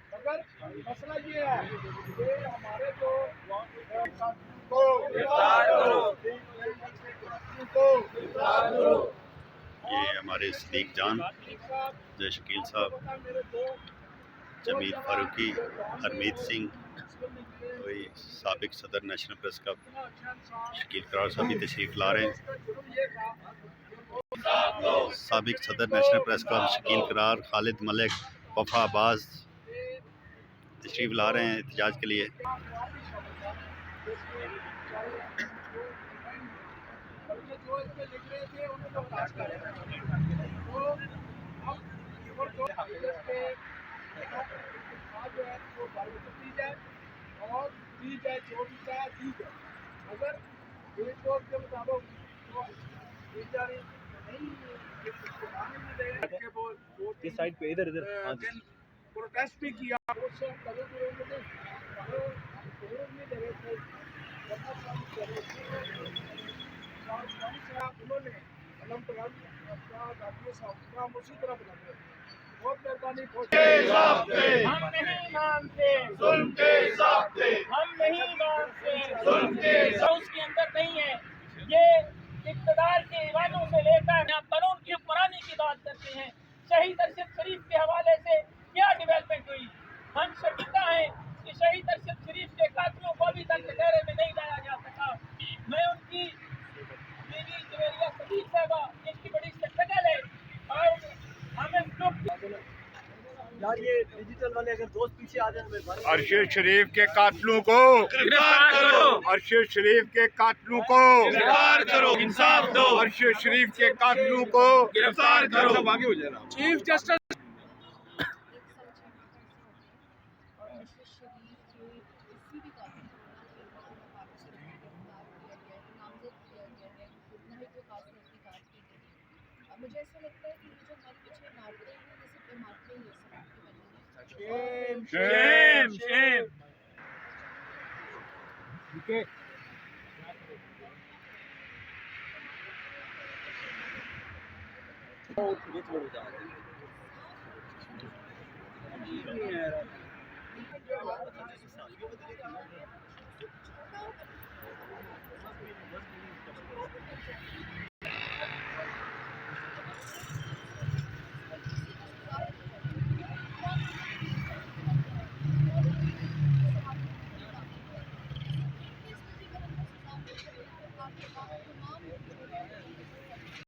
मगर मसला ये है कि हमारे जो ये हमारे सदीक जान, जो शकील साहब, जमील फारूकी, हरमीत सिंह, वही साबिक सदर नेशनल प्रेस क्लब शकील करार साहब भी तशरीफ़ ला रहे हैं। साबिक सदर नेशनल प्रेस क्लब शकील करार, खालिद मलिक, वफा अब्बास तशरीफ़ ला रहे हैं एहतजाज के लिए। और दी जाए जो भी चाहे दी जाए, मगर एक और के मुताबिक दी जा रही इस साइड पे इधर प्रोटेस्ट भी किया। उन्होंने उसी तरह बना बहुत मेहरबानी। हम नहीं मानते जुल्म के हिसाब से, हम नहीं मानते जुल्म के उसके अंदर नहीं है। ये इक़्तिदार के ईवानों से लेकर कानून की हुक्मरानी की बात करते हैं। शहीद अरशद शरीफ के हवाले से क्या डेवलपमेंट हुई? हम शर्मिंदा हैं कि शहीद अरशद शरीफ के कातिलों को अभी तक कटहरे में नहीं लाया जा सका। मैं उनकी बीवी जवेरिया सदीक साहबा, इनकी बड़ी स्ट्रगल है और हमें यार ये डिजिटल वाले अगर दोस्त पीछे आ जाए। अरशद शरीफ के कातलों को गिरफ्तार करो, अरशद शरीफ के कातलों को गिरफ्तार करो, इंसाफ दो, अरशद शरीफ के कातलों को गिरफ्तार करो। आगे हो जाना। चीफ जस्टिस मुझे ऐसा लगता है कि ये जो मत पीछे मारते हैं जैसे पे मारते ही शेम शेम। ठीक है